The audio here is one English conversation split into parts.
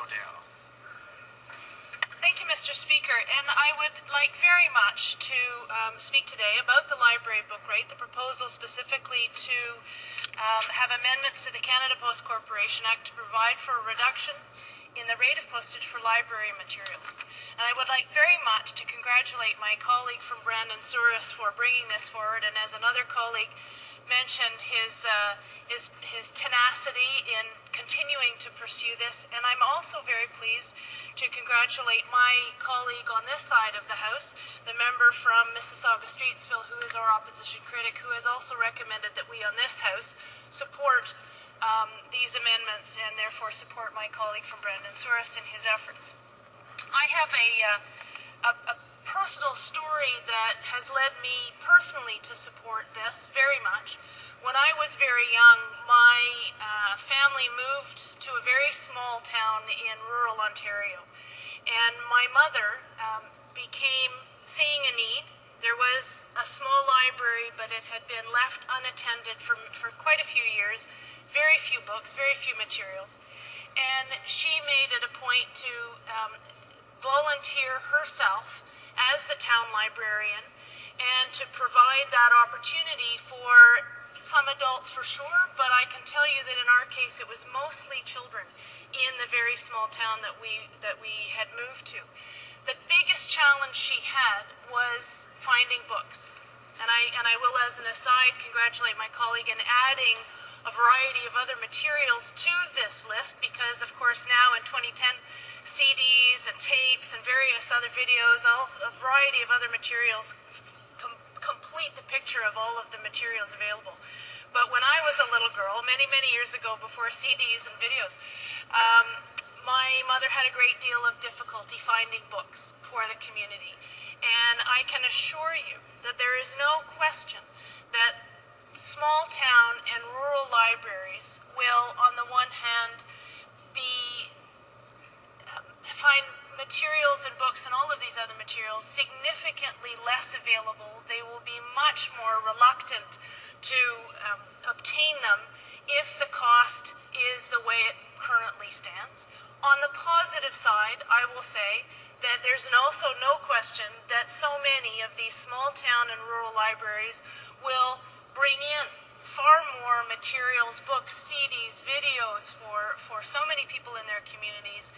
Willowdale. Thank you, Mr. Speaker, and I would like very much to speak today about the library book rate, the proposal specifically to have amendments to the Canada Post Corporation Act to provide for a reduction in the rate of postage for library materials. And I would like very much to congratulate my colleague from Brandon Souris for bringing this forward, and as another colleague mentioned, his tenacity in continuing to pursue this. And I'm also very pleased to congratulate my colleague on this side of the House, the member from Mississauga-Streetsville, who is our opposition critic, who has also recommended that we on this House support these amendments and therefore support my colleague from Brandon Souris in his efforts. I have a personal story that has led me personally to support this very much. When I was very young, my family moved to a very small town in rural Ontario, and my mother became seeing a need. There was a small library, but it had been left unattended for quite a few years, very few books, very few materials, and she made it a point to volunteer herself as the town librarian and to provide that opportunity for some adults for sure, but I can tell you that in our case it was mostly children in the very small town that we had moved to. The biggest challenge she had was finding books. And I will, as an aside, congratulate my colleague in adding a variety of other materials to this list, because of course now in 2010 CDs and tapes and various other videos, a variety of other materials complete the picture of all of the materials available. But when I was a little girl, many, many years ago, before CDs and videos, my mother had a great deal of difficulty finding books for the community. And I can assure you that there is no question that small town and rural libraries will, on the one hand, find materials and books and all of these other materials significantly less available. They will be much more reluctant to obtain them if the cost is the way it currently stands. On the positive side, I will say that there's also no question that so many of these small town and rural libraries will bring in far more materials, books, CDs, videos for so many people in their communities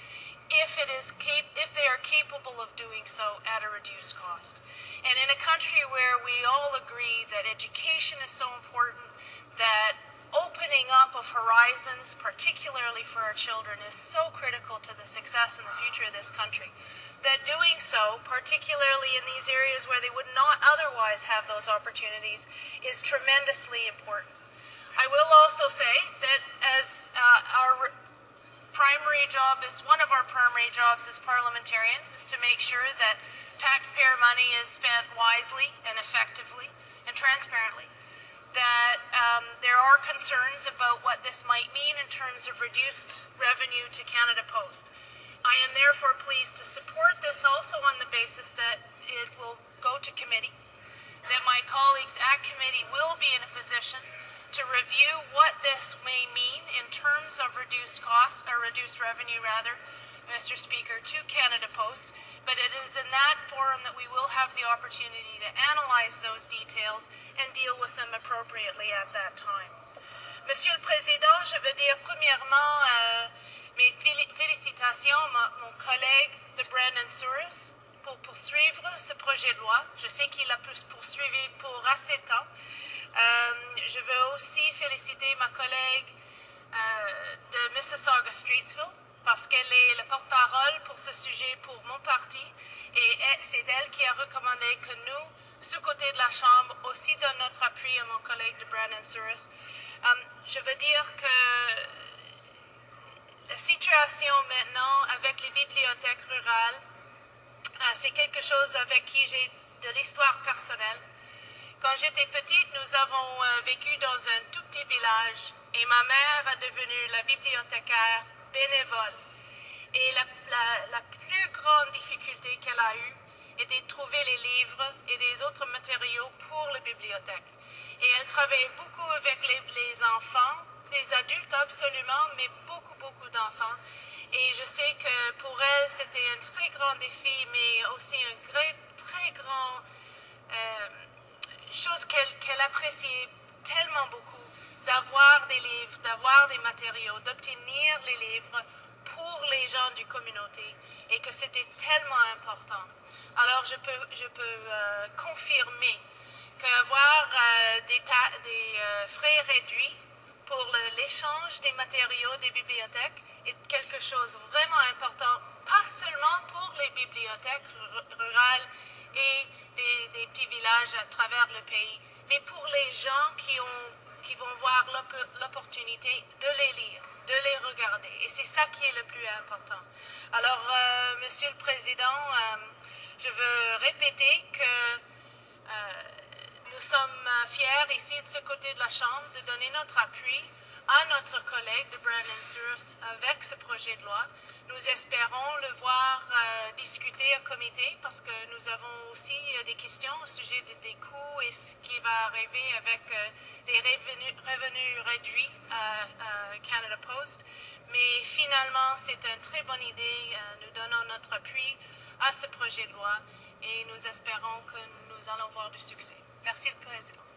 if they are capable of doing so at a reduced cost. And in a country where we all agree that education is so important, that opening up of horizons, particularly for our children, is so critical to the success and the future of this country, that doing so, particularly in these areas where they would not otherwise have those opportunities, is tremendously important. I will also say that as our primary job is, one of our primary jobs as parliamentarians is to make sure that taxpayer money is spent wisely and effectively and transparently. That there are concerns about what this might mean in terms of reduced revenue to Canada Post. I am therefore pleased to support this also on the basis that it will go to committee, that my colleagues at committee will be in a position to review what this may mean in terms of reduced costs, or reduced revenue rather, Mr. Speaker, to Canada Post, but it is in that forum that we will have the opportunity to analyze those details and deal with them appropriately at that time. Monsieur le Président, je veux dire premièrement mes félicitations à mon collègue de Brandon Souris pour poursuivre ce projet de loi. Je sais qu'il a poursuivi pour assez de temps. Je veux aussi féliciter ma collègue de Mississauga-Streetsville parce qu'elle est le porte-parole pour ce sujet pour mon parti, et c'est elle qui a recommandé que nous, ce côté de la Chambre, aussi donne notre appui à mon collègue de Brandon Souris. Je veux dire que la situation maintenant avec les bibliothèques rurales, c'est quelque chose avec qui j'ai de l'histoire personnelle. Quand j'étais petite, nous avons vécu dans un tout petit village et ma mère est devenue la bibliothécaire bénévole. Et la plus grande difficulté qu'elle a eue était de trouver les livres et des autres matériaux pour les bibliothèques. Et elle travaillait beaucoup avec les enfants, les adultes absolument, mais beaucoup d'enfants. Et je sais que pour elle, c'était un très grand défi, mais aussi une très grande chose qu'elle appréciait tellement beaucoup, d'avoir des livres, d'avoir des matériaux, d'obtenir les livres pour les gens du communauté, et que c'était tellement important. Alors je peux confirmer qu'avoir des frais réduits pour l'échange des matériaux des bibliothèques est quelque chose de vraiment important, pas seulement pour les bibliothèques rurales et des petits villages à travers le pays, mais pour les gens qui vont voir l'opportunité de les lire, de les regarder. Et c'est ça qui est le plus important. Alors, Monsieur le Président, je veux répéter que nous sommes fiers ici de ce côté de la Chambre de donner notre appui à notre collègue de Brandon Sears avec ce projet de loi. Nous espérons le voir discuter au comité parce que nous avons aussi des questions au sujet des coûts et ce qui va arriver avec des revenus réduits à Canada Post. Mais finalement, c'est une très bonne idée. Nous donnons notre appui à ce projet de loi et nous espérons que nous allons voir du succès. Merci, le Président.